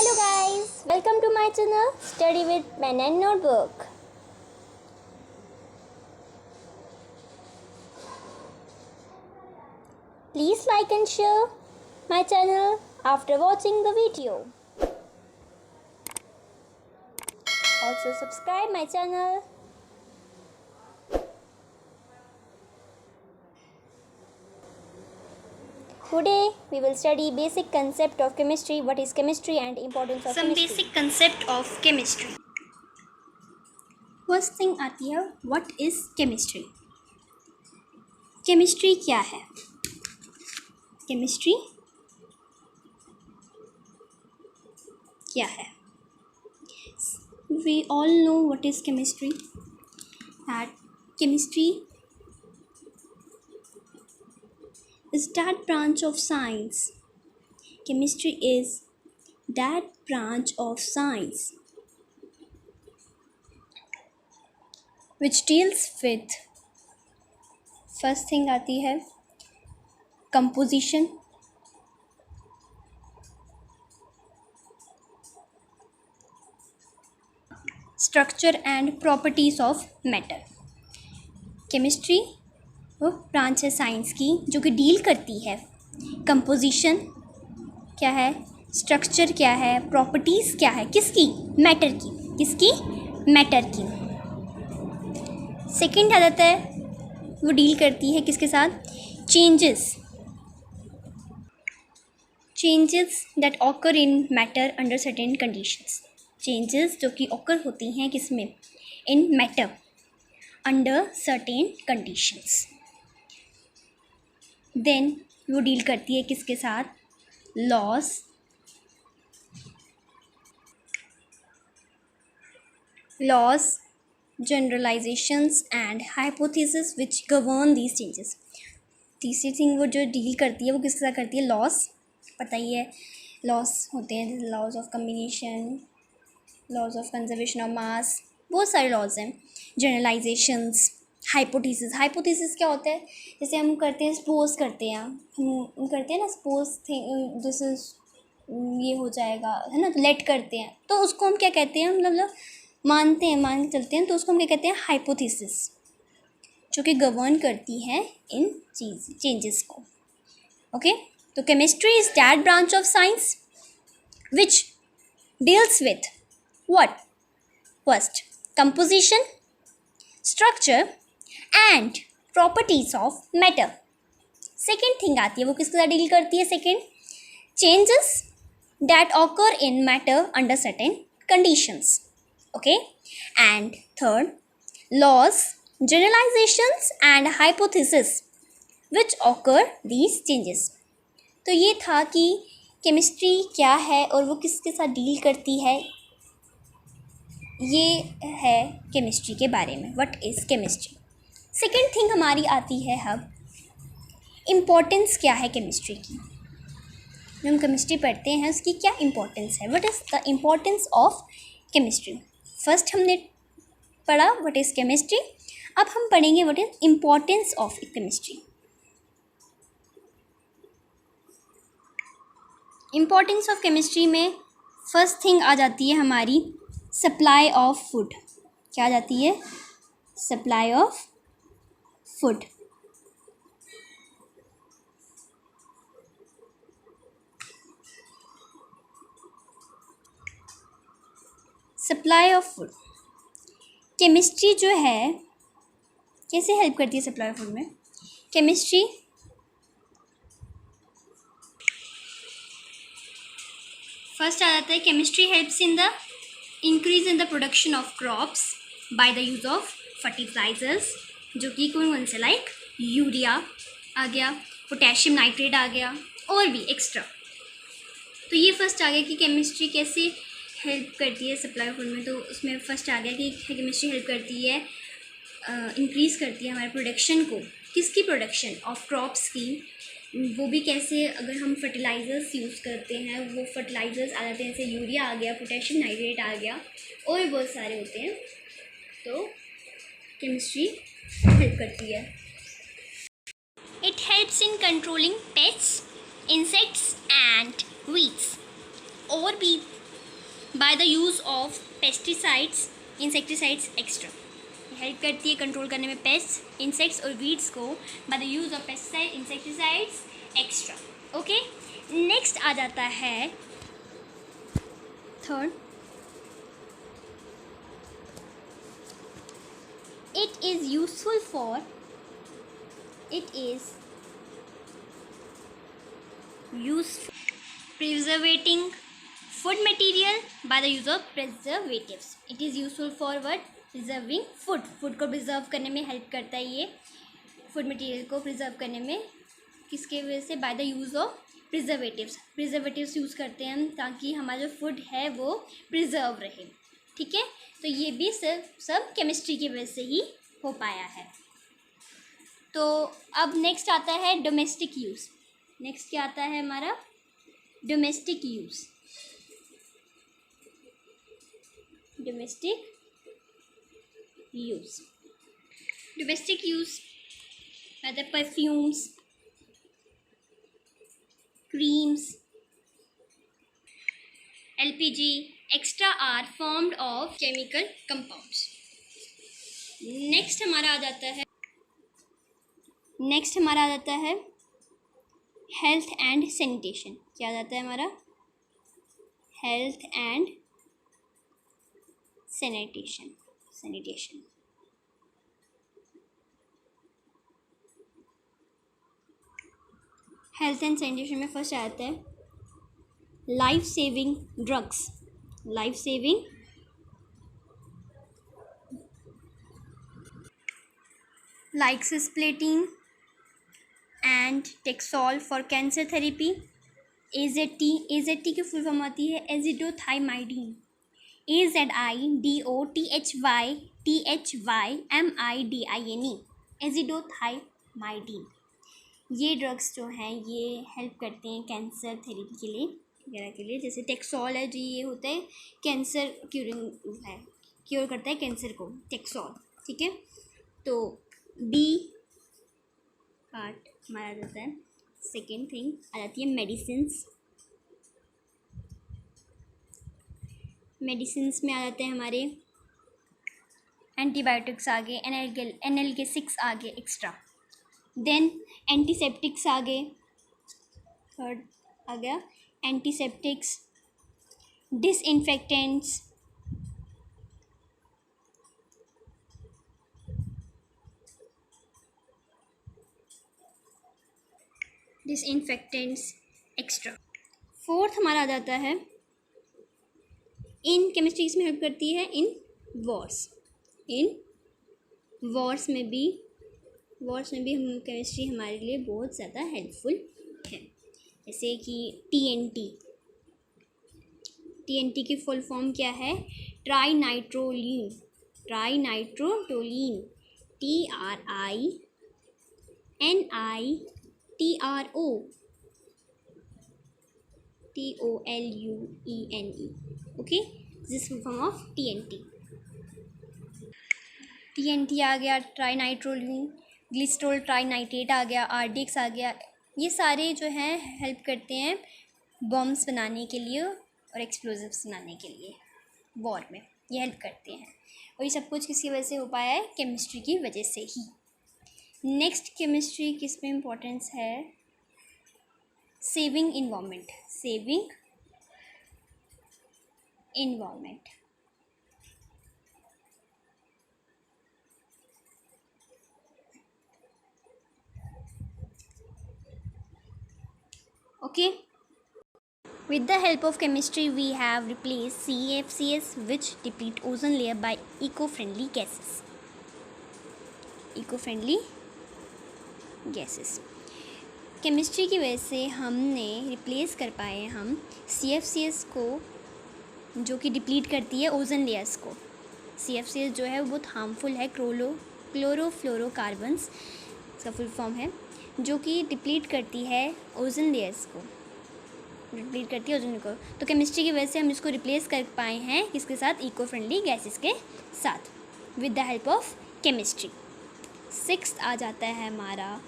Hello guys, welcome to my channel Study with Pen and Notebook. Please like and share my channel after watching the video. Also subscribe my channel. Today we will study basic concept of chemistry, what is chemistry and importance of chemistry. Some basic concept of chemistry. First thing आती है what is chemistry. Chemistry क्या है? Chemistry क्या है? We all know what is chemistry. That chemistry is that branch of science. Chemistry is that branch of science which deals with, first thing आती है composition, structure and properties of matter. Chemistry वो branch है science की जो कि deal करती है composition क्या है, स्ट्रक्चर क्या है, प्रॉपर्टीज़ क्या है, किसकी? मैटर की। किसकी? मैटर की। सेकंड आ जाता है वो डील करती है किसके साथ? Changes that occur in matter under certain conditions. Changes जो कि ऑकर होती हैं किसमें? In matter under certain conditions. Then वो डील करती है किसके साथ? Laws generalizations and hypothesis which govern these changes. तीसरी थिंग वो जो डील करती है वो किसके साथ करती है? लॉस। पता ही है लॉस होते हैं, laws of combination, laws of conservation of mass, बहुत सारे लॉज हैं। जनरलाइजेशंस, हाइपोथेसिस क्या होता है? जैसे हम करते हैं, सपोज करते हैं, हम करते हैं ना, सपोज थिंग जैसे ये हो जाएगा है ना, तो लेट करते हैं, तो उसको हम क्या कहते हैं? मतलब मानते हैं, मान के चलते हैं, तो उसको हम क्या कहते हैं? हाइपोथेसिस, जो कि गवर्न करती है इन चेंजेस को। ओके, तो chemistry is that branch of science which deals with what? First composition, structure and properties of matter. Second thing आती है वो किसके साथ डील करती है? Second, changes that occur in matter under certain conditions. Okay, and third, laws generalizations and hypothesis which occur these changes. तो ये था कि केमिस्ट्री क्या है और वो किसके साथ डील करती है। ये है केमिस्ट्री के बारे में, what is chemistry. Second thing हमारी आती है अब इम्पोर्टेंस क्या है केमिस्ट्री की। जब हम केमिस्ट्री पढ़ते हैं उसकी क्या इम्पोर्टेंस है, what is the importance of chemistry. First हमने पढ़ा व्हाट इज़ केमिस्ट्री, अब हम पढ़ेंगे what is importance of chemistry. Importance of chemistry में फर्स्ट थिंग आ जाती है हमारी सप्लाई ऑफ फूड। क्या आ जाती है? Supply of food. Supply of food, chemistry जो है कैसे हेल्प करती है सप्लाई ऑफ फूड में? केमिस्ट्री फर्स्ट आ जाता है chemistry helps in the increase in the production of crops by the use of fertilizers, जो कि कौन से, लाइक यूरिया आ गया, पोटेशियम नाइट्रेट आ गया, और भी एक्स्ट्रा। तो ये फर्स्ट आ गया कि केमिस्ट्री कैसे हेल्प करती है सप्लाई ऑफ फूड में। तो उसमें फर्स्ट आ गया कि केमिस्ट्री हेल्प करती है, इंक्रीज़ करती है हमारे प्रोडक्शन को। किसकी प्रोडक्शन? ऑफ क्रॉप्स की। वो भी कैसे? अगर हम फर्टिलाइज़र्स यूज़ करते हैं, वो फर्टिलाइज़र्स आ जाते हैं, जैसे यूरिया आ गया, पोटेशियम नाइट्रेट आ गया, और भी बहुत सारे होते हैं। तो केमिस्ट्री हेल्प करती है। It helps in controlling pests, insects and weeds. और भी by the use of pesticides, insecticides extra. Help करती है कंट्रोल करने में पेस्ट, इंसेक्ट्स और वीड्स को by the use of pesticide, insecticides extra. Okay, next आ जाता है third, it is useful for preservating food material by the use of preservatives. It is useful for what? Preserving food. Food को preserve करने में help करता है ये, food material को प्रिजर्व करने में किसके वजह से? Bye the use of preservatives. Preservatives use करते हैं हम ताकि हमारा जो फूड है वो प्रिजर्व रहे। ठीक है, तो ये भी सब केमिस्ट्री की वजह से ही हो पाया है। तो अब नेक्स्ट आता है डोमेस्टिक यूज़। नेक्स्ट क्या आता है हमारा? Domestic use. Domestic use, domestic use मतलब perfumes, creams, LPG, extra are formed of chemical compounds. Next हमारा आ जाता है हेल्थ एंड सैनिटेशन। क्या आ जाता है हमारा? Health and sanitation. Health and sanitation में फर्स्ट आता है life saving drugs. Life saving like cisplatin and Taxol for cancer therapy. AZT की फुल फॉर्म आती है एजिडोथाइमाइडिन। AZIDOTHYMIDINE, एजिडोथाइमाइडिन। ये ड्रग्स जो हैं ये हेल्प करते हैं कैंसर थेरेपी के लिए वगैरह के लिए। जैसे टेक्सोल है जी, ये होता है कैंसर क्योर करता है कैंसर को, टेक्सोल। ठीक है, तो डी पार्ट हमारा आ जाता है। सेकेंड थिंग आ जाती है मेडिसिन्स। मेडिसिन्स में आ जाते हैं हमारे एंटीबायोटिक्स आ गए, एनाल्गेसिक्स आ गए एक्स्ट्रा। देन एंटीसेप्टिक्स आ गए, थर्ड आ गया एंटीसेप्टिक्स, डिसइंफेक्टेंट्स, एक्स्ट्रा। फोर्थ हमारा आ जाता है इन केमिस्ट्री इसमें हेल्प करती है इन वॉर्स में भी हम केमिस्ट्री हमारे लिए बहुत ज़्यादा हेल्पफुल है। जैसे कि टीएनटी की फुल फॉर्म क्या है? Trinitrotoluene. TRINITROTOLUENE। Okay, this full form of TNT आ गया, ट्राइनाइट्रोलीन, ग्लिसरॉल ट्राइनाइट्रेट आ गया, आरडीएक्स आ गया। ये सारे जो हैं हेल्प करते हैं बॉम्ब्स बनाने के लिए और एक्सप्लोजिव्स बनाने के लिए वॉर में, ये हेल्प करते हैं। और ये सब कुछ किसकी वजह से हो पाया है? केमिस्ट्री की वजह से ही। नेक्स्ट केमिस्ट्री किस में इम्पोर्टेंस है? Saving environment. Okay, with the help of chemistry we have replaced CFCs which deplete ozone layer by eco-friendly gases। Chemistry की वजह से हमने रिप्लेस कर पाए हम CFCs को, जो कि डिप्लीट करती है ओजोन लेयर्स को। CFCs जो है वो बहुत हार्मफुल है, क्लोरोफ्लोरोकार्बन्स इसका फुल फॉर्म है, जो कि डिप्लीट करती है ओजोन लेयर्स को, तो केमिस्ट्री की वजह से हम इसको रिप्लेस कर पाए हैं किसके साथ? इको फ्रेंडली गैसेस के साथ, with the help of chemistry. Sixth आ जाता है हमारा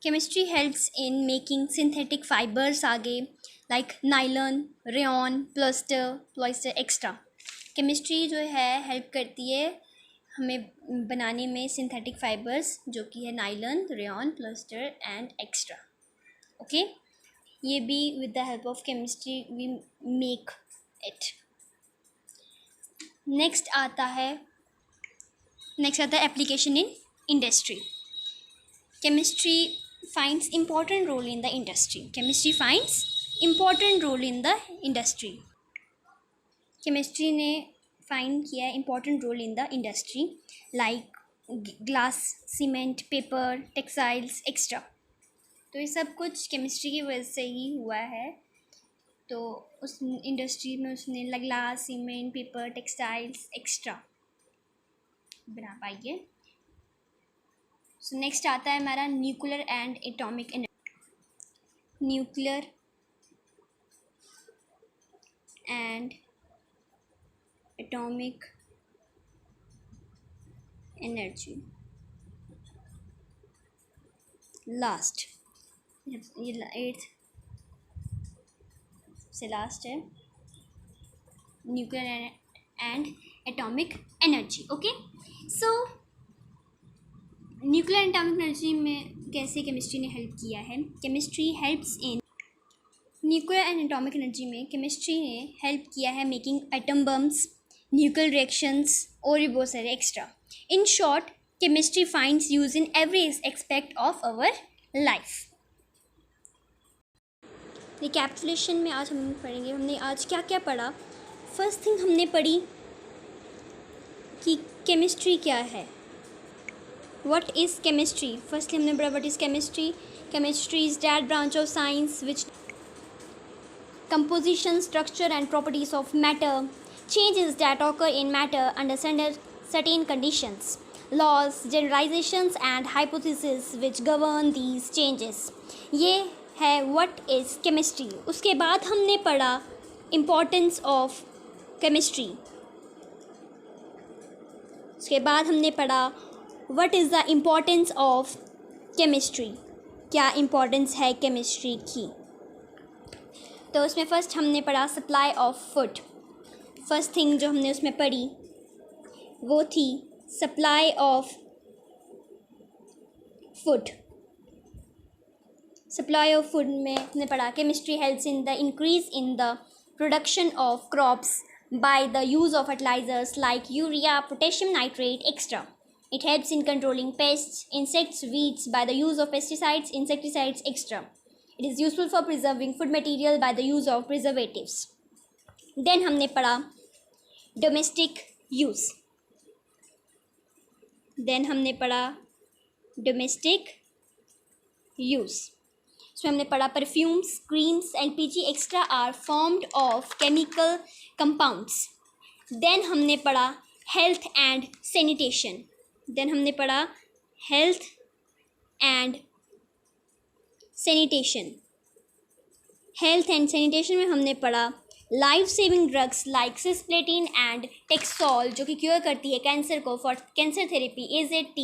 chemistry helps in making synthetic fibres आ गए, like nylon, rayon, polyester extra. Chemistry जो है हेल्प करती है हमें बनाने में सिंथेटिक फाइबर्स, जो कि है nylon, rayon, polyester and extra. Okay, ये भी with the help of chemistry we make it. Next आता है application in industry. Chemistry finds important role in the industry. Chemistry finds important role in the industry. Chemistry ने find किया important role in the industry like glass, cement, paper, textiles, etc. तो ये सब कुछ chemistry की वजह से ही हुआ है। तो उस इंडस्ट्री में उसने glass, cement, paper, textiles extra बना पाई है। सो नेक्स्ट आता है हमारा nuclear and atomic energy. Nuclear and atomic energy last, ये 8th से लास्ट है, nuclear and atomic energy. Okay, so nuclear and atomic energy में कैसे केमिस्ट्री ने हेल्प किया है। Chemistry helps in nuclear and atomic energy में केमिस्ट्री ने हेल्प किया है making atom bombs, nuclear reactions और भी बहुत सारे extra. In short, chemistry finds use in every aspect of our life. Recapitulation में आज हम पढ़ेंगे, हमने आज क्या क्या पढ़ा। फर्स्ट थिंग हमने पढ़ी कि केमिस्ट्री क्या है। What is chemistry? Firstly, हमने पढ़ा what is chemistry. Chemistry is that branch of science which composition, structure and properties of matter, changes that occur in matter under certain conditions, laws, generalizations and hypotheses which govern these changes. ये है what is chemistry. उसके बाद हमने पढ़ा importance of chemistry. उसके बाद हमने पढ़ा What is the importance of chemistry? क्या इम्पोर्टेंस है केमिस्ट्री की। तो उसमें फ़र्स्ट हमने पढ़ा supply of food. First thing जो हमने उसमें पढ़ी वो थी supply of food. Supply of food में हमने पढ़ा chemistry helps in the increase in the production of crops by the use of fertilizers like urea, potassium nitrate extra. It helps in controlling pests, insects, weeds by the use of pesticides, insecticides, etc. It is useful for preserving food material by the use of preservatives. Then हमने पढ़ा domestic use. Then हमने पढ़ा domestic use. So हमने पढ़ा perfumes, creams, LPG, etc. are formed of chemical compounds. Then हमने पढ़ा health and sanitation. Then हमने पढ़ा health and sanitation. Health and sanitation में हमने पढ़ा life saving drugs like cisplatin and taxol जो कि क्योर करती है कैंसर को for cancer therapy, AZT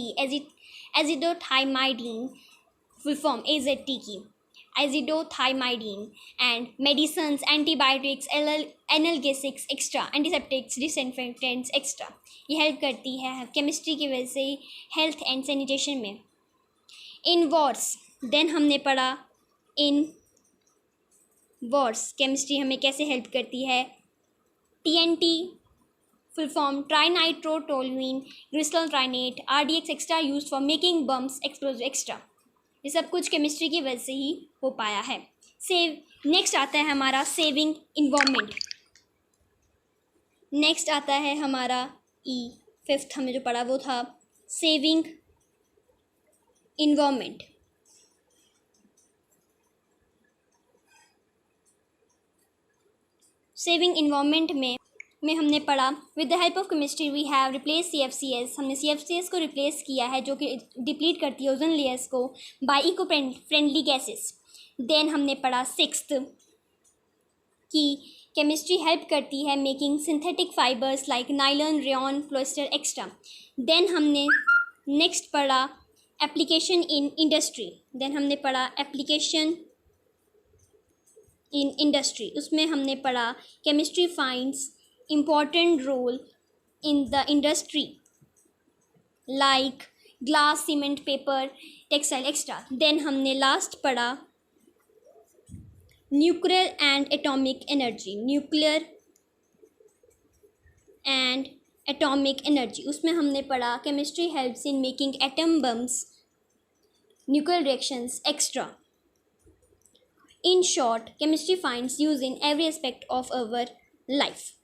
azidothymidine full form AZT की azidothymidine and medicines, antibiotics, analgesics extra, antiseptics, disinfectants extra. ये हेल्प करती है केमिस्ट्री की वजह से हेल्थ एंड सैनिटेशन में। इन वॉर्स, देन हमने पढ़ा इन वॉर्स केमिस्ट्री हमें कैसे हेल्प करती है। TNT full form trinitrotoluene, glycerol trinitrate, RDX extra used for making bombs, explosive extra. ये सब कुछ केमिस्ट्री की वजह से ही हो पाया है। नेक्स्ट आता है हमारा सेविंग इन्वायरमेंट। नेक्स्ट आता है हमारा फिफ्थ हमने जो पढ़ा वो था सेविंग इन्वायरमेंट। सेविंग इन्वायरमेंट में हमने पढ़ा with the help of chemistry we have replace CFCs। हमने CFCs को रिप्लेस किया है जो कि डिप्लीट करती है ओजोन लेयर्स को by eco friendly gases. Then हमने पढ़ा सिक्स्थ कि केमिस्ट्री हेल्प करती है making synthetic fibres like nylon, rayon, polyester extra. Then हमने नेक्स्ट पढ़ा एप्लीकेशन इन इंडस्ट्री। देन हमने पढ़ा एप्लीकेशन इन इंडस्ट्री, उसमें हमने पढ़ा chemistry finds important role in the industry like glass, cement, paper, textile extra. Then हमने last पढ़ा nuclear and atomic energy. Nuclear and atomic energy, उसमें हमने पढ़ा chemistry helps in making atom bombs, nuclear reactions extra. In short, chemistry finds use in every aspect of our life.